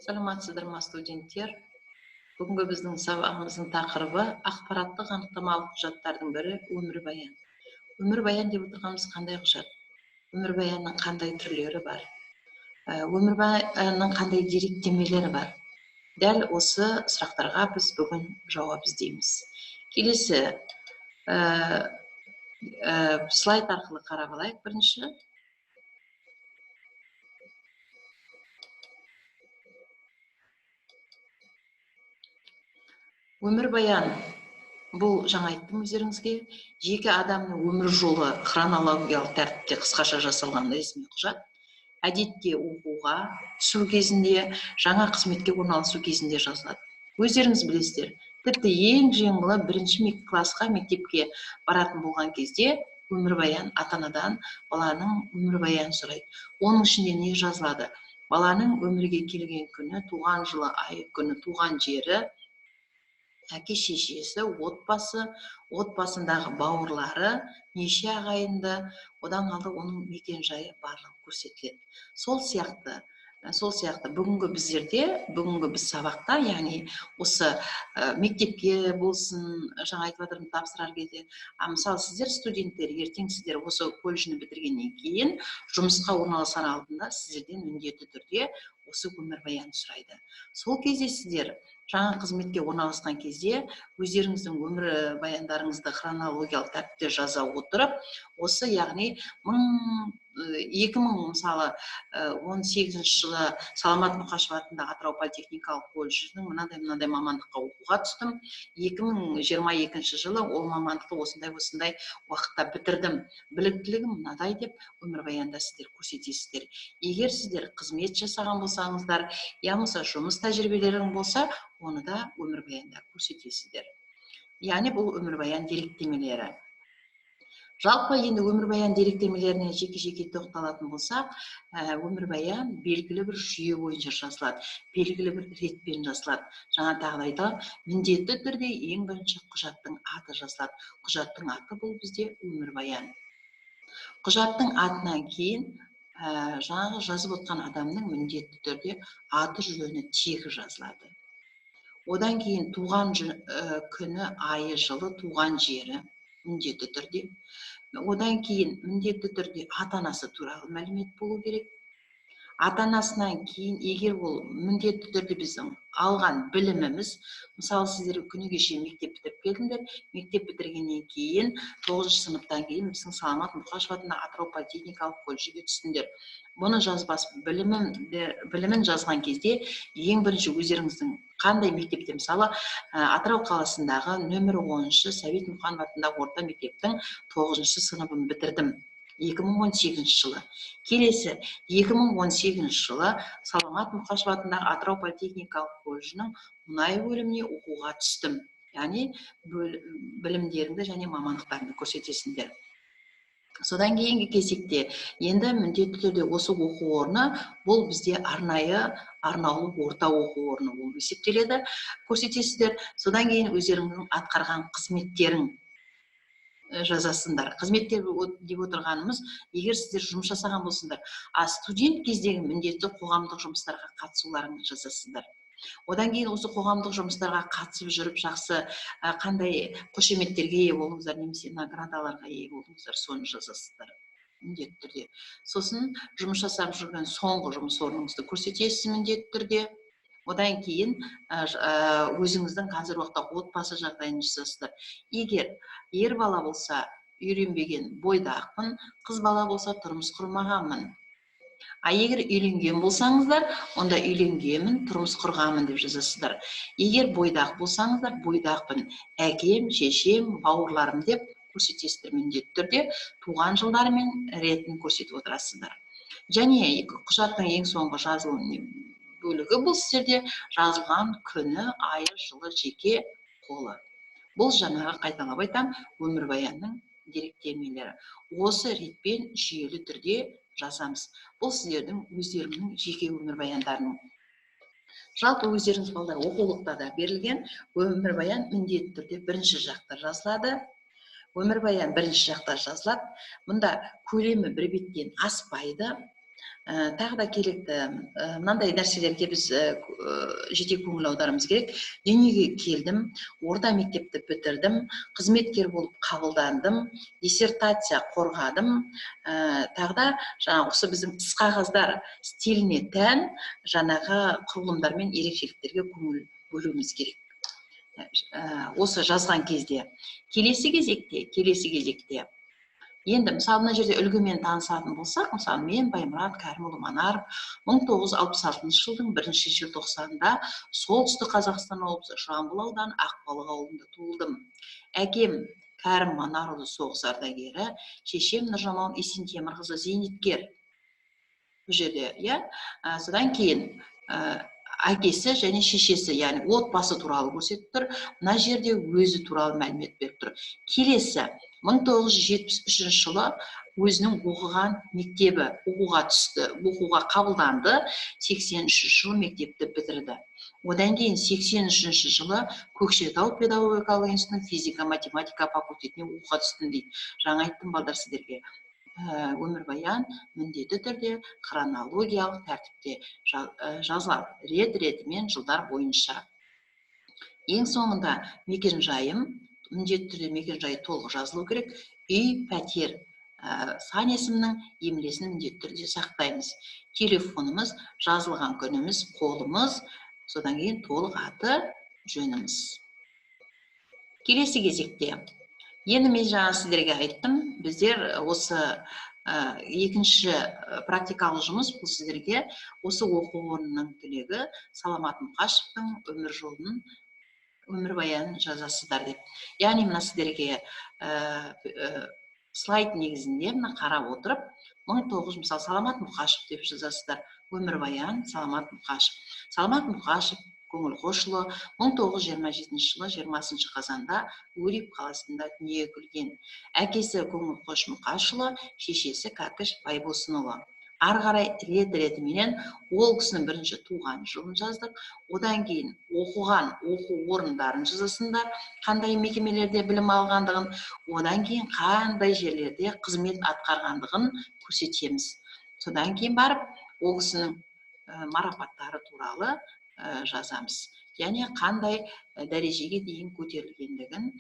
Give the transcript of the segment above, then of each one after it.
Саламатсыздар ма, студенттер? Бүгінгі біздің сабағымыздың тақырыбы ақпараттық анықтамалық құжаттардың бірі өмірбаян. Өмірбаян деп отырғанымыз қандай құжат? Өмірбаянның қандай түрлері бар? Өмірбаянның қандай деректемелері бар? Дәл осы сұрақтарға біз бүгін жауап іздейміз. Келесі слайд арқылы қарап алайық. Бірінші өмірбаян. Бұл жаңа айттым өздеріңізге, жеке адамның өмір жолы хронологиялық тәртіпте қысқаша жасалған ресми құжат. Әдетте оқуға түсу кезінде, жаңа қызметке орналасу кезінде жазылады. Өздеріңіз білесіздер, тіпті ең жеңілі бірінші классқа мектепке баратын болған кезде өмірбаян ата-анадан баланың өмірбаянын сұрайды. Оның ішінде не жазылады? Баланың өмірге келген күні, туған жылы, айы күні, туған жері, әке шешесі, отбасындағы бауырлары, неше ағайынды, одан қалды оның мекен жайы барлығы көрсетіледі. Сол сияқты бүгінгі біз сабақта, яғни осы мектепке болсын, жаңа айтып жатырмын, тапсырар кезде, мысалы сіздер студенттер, ертең сіздер осы колледжді бітіргеннен кейін жұмысқа орналасар алдында сіздерден міндетті түрде осы өмірбаян сұрайды. Сол кезде сіздер жаңа қызметке орналасқан кезде өздеріңіздің өмірбаяндарыңызды хронологиялық тәртіпте жаза отырып, осы яғни 2018 жылы Саламат Мұқашев атындағы Атырау политехникалық колледжінің мынандай мамандыққа оқуға түстім. 2022 жылы ол мамандықты осындай уақытта бітірдім. Біліктілігім мынадай деп өмірбаянда сіздер көрсетесіздер. Егер сіздер қызмет жасаған болсаңыздар, болмаса жұмыс тәжірибелерің болса, оны да өмірбаянда көрсетесіздер. Яғни бұл өмірбаян деректемелері. Жалпы енді өмірбаян деректемелеріне жеке-жеке тоқталатын болсақ, өмірбаян белгілі бір жүйе бойынша жазылады, белгілі бір ретпен жазылады. Жаңа тағдайда міндетті түрде ең бірінші құжаттың аты жазылады. Құжаттың аты бұл бізде өмірбаян. Құжаттың атынан кейін жаңағы жазып отқан адамның міндетті түрде аты жөні тегі жазылады. Одан кейін туған күні, айы, жылы, туған жері міндетті түрде. Одан кейін міндетті түрде ата-анасы туралы мәлімет болу керек. Ата-анасынан кейін, егер ол міндетті түрде біздің алған біліміміз, мысалы сіздер күні кеше мектеп бітіріп келдіңдер, мектеп бітіргеннен кейін 9 сыныптан кейін біздің Саламат Мұқашев атындағы Атырау политехникалық колледжге түстіңдер. Бұны жазбас білімін жазған кезде ең бірінші өздеріңіздің қандай мектепте, мысалы Атырау қаласындағы нөмір 10-шы Сәбит Мұқанов атындағы орта мектептің 9-шы сыныбын бітірдім. 2018 жылы. Келесі 2018 жылы Саламат Мұқашев атындағы Атырау политехникалық колледжінің мұнай бөліміне оқуға түстім. Яғни білімдеріңді және мамандықтарыңды көрсетесіңдер. Содан кейінгі кезекте енді міндетті түрде осы оқу орны бұл бізде арнаулы орта оқу орны болып есептеледі, көрсетесіздер. Содан кейін өздеріңіздің атқарған қызметтерің жазасыңдар. Қызметтер деп отырғанымыз, егер сіздер жұмыс жасаған болсыңдар, студент кездегі міндетті қоғамдық жұмыстарға қатысуларыңды жазасыздар. Одан кейін осы қоғамдық жұмыстарға қатысып жүріп жақсы қандай қошеметтерге ие болдыңыздар, немесе наградаларға ие болдыңыздар, соны жазасыздар міндетті түрде. Сосын жұмыс жасап жүрген соңғы жұмыс орныңызды көрсетесіз міндетті түрде. Одан кейін өзіңіздің қазір уақытта отбасы жағдайын жазасыздар. Егер ер бала болса үйленбеген, бойдақпын, қыз бала болса тұрмыс құрмағанмын. Егер үйленген болсаңыздар, онда үйленгенмін, тұрмыс құрғанмын деп жазасыздар. Егер бойдақ болсаңыздар, бойдақпын, әкем, шешем, бауырларым деп көрсетесіздер міндетті түрде, туған жылдары мен ретін көрсетіп отырасыздар. Және құжаттың ең соңғы жазылым бөлігі бұл сіздерде жазылған күні, айы, жылы, жеке қолы. Бұл жаңағы қайталап айтам, өмірбаянның деректемелері. Осы ретпен жүйелі түрде жазамыз. Бұл сіздердің өздерінің жеке өмірбаяндарының. Жалпы өздеріңіз балдар оқулықта да берілген өмірбаян міндетті түрде бірінші жақта жазылады. Өмірбаян бірінші жақта жазылады. Мұнда көлемі бір беттен аспайды. Тағы да керекті мынандай нәрселерге біз жете көңіл аударуымыз керек. Дүниеге келдім, орта мектепті бітірдім, қызметкер болып қабылдандым, диссертация қорғадым. Тағы да жаңағы осы біздің іс қағаздар стиліне тән жаңағы құрылымдар мен ерекшеліктерге көңіл бөлуіміз керек. Осы жазған кезде келесі кезекте енді мысалы мына жерде үлгімен танысатын болсақ, мысалы мен Баймұрат Кәрімұлы Манаров 1966 жылдың 1 желтоқсанында солтүстік Қазақстан облысы Жамбыл ауданы Ақбалық ауылында туылдым. Әкем Кәрім Манарұлы соғыс ардагері, шешем Нұржамал Есентемірқызы зейнеткер. Бұл жерде, содан кейін әкесі және шешесі, яғни отбасы туралы көрсетіп тұр. Мына жерде өзі туралы мәлімет беріп тұр. Келесі 1973 жылы өзінің оқыған мектебі оқуға түсті, оқуға қабылданды, 83 жылы мектепті бітірді. Одан кейін 83 жылы Көкшетау педагогикалық институтының физика-математика факультетіне оқуға түстім дейді. Жаңа айттым балдар сіздерге. Өмірбаян міндетті түрде хронологиялық тәртіпте жазылады, рет-ретімен жылдар бойынша. Ең соңында мекен-жайым, міндетті түрде мекен-жайы толық жазылу керек. Үй, пәтер, сан есімнің емлесін міндетті түрде сақтаймыз. Телефонымыз, жазылған күніміз, қолымыз, содан кейін толық аты, жөніміз. Келесі кезекте енді мен жаңа сіздерге айттым, біздер осы екінші практикалық жұмыс бұл сіздерге осы оқу орнының түлегі Саламат Мұқашевтың өмір жолының өмірбаянын жазасыздар деп. Яғни мына сіздерге слайд негізінде мына қарап отырып, 1900 мысалы Саламат Мұқашев деп жазасыздар. Өмірбаян Саламат Мұқашев. Саламат Мұқашев Көңілқошұлы 1927 жылы 20 қазанда Өреп қаласында дүниеге келген. Әкесі Көңілқош Мұқашұлы, шешесі Кәкіш Байбосынұлы. Ары қарай рет-ретіменен ол кісінің бірінші туған жылын жаздық. Одан кейін оқыған оқу орындарын жазасыңдар, қандай мекемелерде білім алғандығын, одан кейін қандай жерлерде қызмет атқарғандығын көрсетеміз. Содан кейін барып, ол кісінің марапаттары туралы жазамыз. Және қандай дәрежеге дейін көтерілгендігін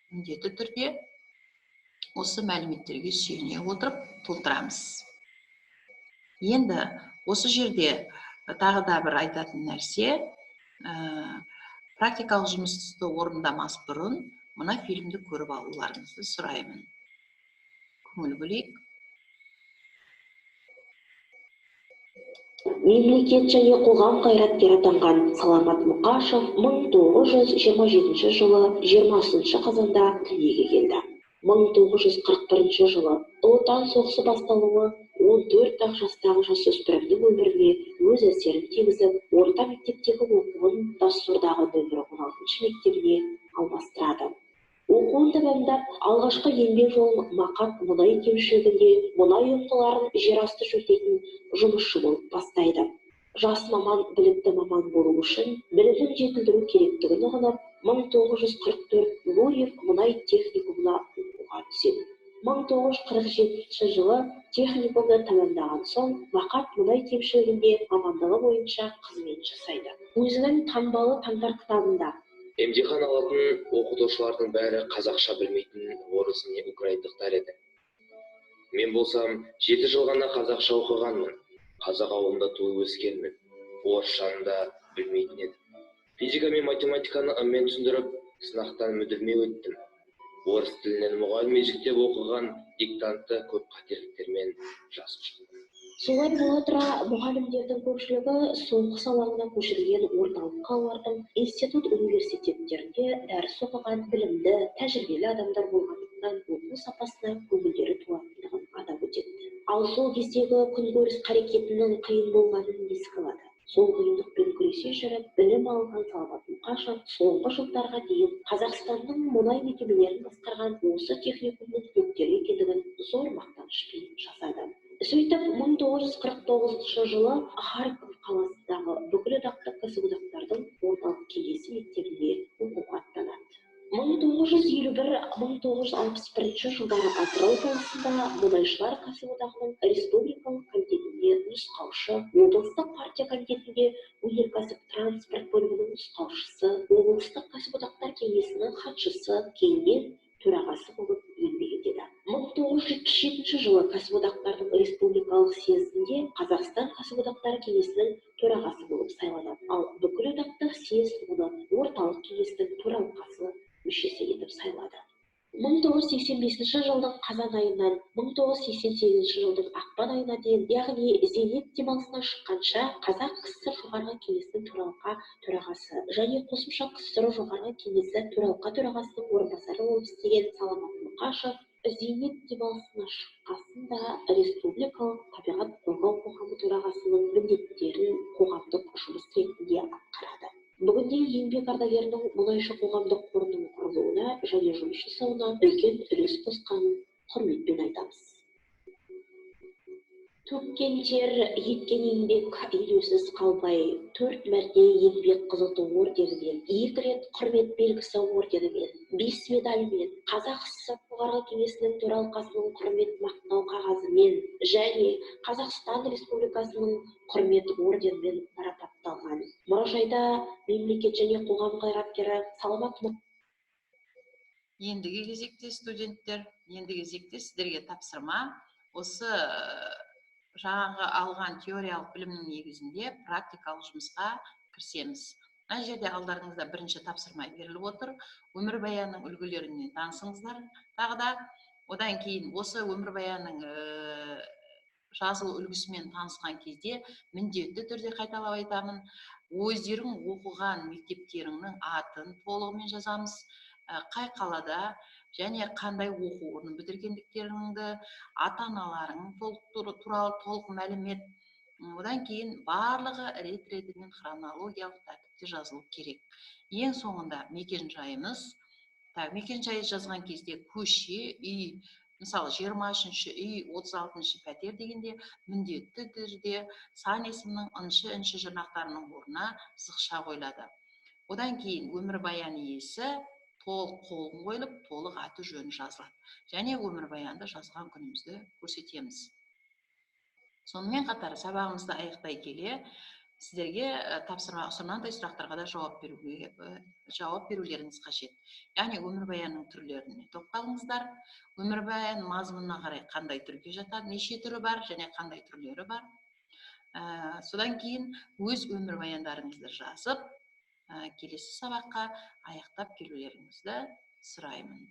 міндетті түрде осы мәліметтерге сүйене отырып толтырамыз. Енді осы жерде тағы да бір айтатын нәрсе, практикалық жұмысты орындамас бұрын мына фильмді көріп алуларыңызды сұраймын. Көңіл бөлейік. Мемлекет және қоғам қайраткері атанған Саламат Мұқашев 1927 жылы 20 қазанда дүниеге келді. 1941 жылы Отан соғысы басталуы 14 жастағы жасөспірімнің өміріне өз әсерін тигізіп, орта мектептегі оқуын Тассурдағы нөмірі 16 мектебіне алмастырады. Оқуын тәмамдап, алғашқы еңбек жолын Мақат мұнай кемшілігінде мұнай ұңғыларын жерасты жөндейтін жұмысшы болып бастайды. Жас маман білікті маман болу үшін білімін жетілдіру керектігін ұғынып, 1944 Гурьев мұнай техникумына оқуға түседі. 1947 жылы техникумды тәмамдаған соң Мақат мұнай кемшілігінде мамандығы бойынша қызмет жасайды. Өзінің таңбалы таңдар кітабында емтихан алатын оқытушылардың бәрі қазақша білмейтін орыс не украиндықтар еді. Мен болсам 7 жыл ғана қазақша оқығанмын. Қазақ ауылында туып өскенмін. Орысшаны да білмейтін едім. Физика мен математиканы ыммен түсіндіріп, сынақтан мүдірмей өттім. Орыс тілінен мұғалім ежіктеп оқыған диктантты көп қателіктермен жазып шықтым. Солай бола тұра, мұғалімдердің көпшілігі соғыс алаңына көшірілген орталық қалалардың институт университеттерінде дәріс оқыған білімді, тәжірибелі адамдар болғандықтан оқу сапасына көңілдері туатындығын атап өтеді. Ал сол кездегі күнкөріс қарекетінің қиын болғанын еске алады. Сол қиындықпен күресе жүріп, білім алған Саламат Мұқашев соңғы жылдарға дейін Қазақстанның мұнай мекемелерін басқарған осы техникумның түлектері екендігін зор мақтанышпен жазады. Сөйтіп 1949 жылы Харьков қаласындағы бүкілодақтық кәсіподақтардың орталық кеңесі мектебіне оқуға аттанады. 1951-1961 жылдары Атырау қаласында мұнайшылар кәсіподағының республикалық комитетіне бөлімінде нұсқаушы, облыстық партия комитетінде өнеркәсіп транспорт бөлімінің нұсқаушысы, облыстық кәсіподақтар кеңесінің хатшысы, кейіннен төрағасы болып еңбек етеді. 1977 жылы кәсіподақтардың республикалық съезінде Қазақстан кәсіподақтар кеңесінің төрағасы болып сайланады, ал бүкілодақтық съез оны орталық кеңестің төралқасы мүшесі етіп сайлады. 1985 жылдың қазан айынан 1988 жылдың ақпан айына дейін, яғни зейнет демалысына шыққанша, Қазақ КСР жоғарғы кеңесінің төралқа төрағасы және қосымша КСР жоғарғы кеңесі төралқа төрағасының орынбасары болып істеген Саламат Мұқашев зейнет демалысына шыққасында республикалық табиғат қорғау қоғамы төрағасының міндеттерін қоғамдық жұмыс ретінде атқарады. Бүгінде еңбек ардагерінің мұнайшы қоғамдық қорының құрылуына және жұмыс жасауына үлкен үлес қосқанын құрметпен айтамыз. Төккен тер, еткен еңбек елеусіз қалмай, 4 мәрте еңбек қызыл ту орденімен, 2 рет құрмет белгісі орденімен, 5 медальмен, Қазақ ССР жоғарғы кеңесінің төралқасының құрмет мақтау қағазымен және Қазақстан Республикасының құрмет орденімен марапатталған. Мұражайда мемлекет және қоғам қайраткері Саламат Ендігі кезекте студенттер, ендігі кезекте сіздерге тапсырма. Осы жаңағы алған теориялық білімнің негізінде практикалық жұмысқа кірісеміз. Мына жерде алдарыңызда бірінші тапсырма беріліп отыр. Өмірбаянның үлгілеріне танысыңыздар. Тағы да одан кейін осы өмірбаянның жазылу үлгісімен танысқан кезде міндетті түрде қайталап айтамын. Өздерің оқыған мектептеріңнің атын толығымен жазамыз. Қай қалада және қандай оқу орнын бітіргендіктеріңді, ата-аналарың туралы толық мәлімет. Одан кейін барлығы рет-ретімен хронологиялық тәртіпте жазылу керек. Ең соңында мекен-жайымыз. Мекен-жайы жазған кезде көше, үй, мысалы 23-ші үй, 36-ші пәтер дегенде міндетті түрде сан есімнің ыншы жұрнақтарының орнына сызықша қойылады. Одан кейін өмірбаян иесі толық қолын қойылып, толық аты жөні жазылады. Және өмірбаянды жазған күнімізді көрсетеміз. Сонымен қатар сабағымызды аяқтай келе, сіздерге тапсырма мынандай сұрақтарға да жауап берулеріңіз қажет. Яғни өмірбаянның түрлеріне тоқталыңыздар. Өмірбаян мазмұнына қарай қандай түрге жатады, неше түрі бар және қандай түрлері бар. Содан кейін өз өмірбаяндарыңызды жазып, келесі сабаққа аяқтап келулеріңізді сұраймын.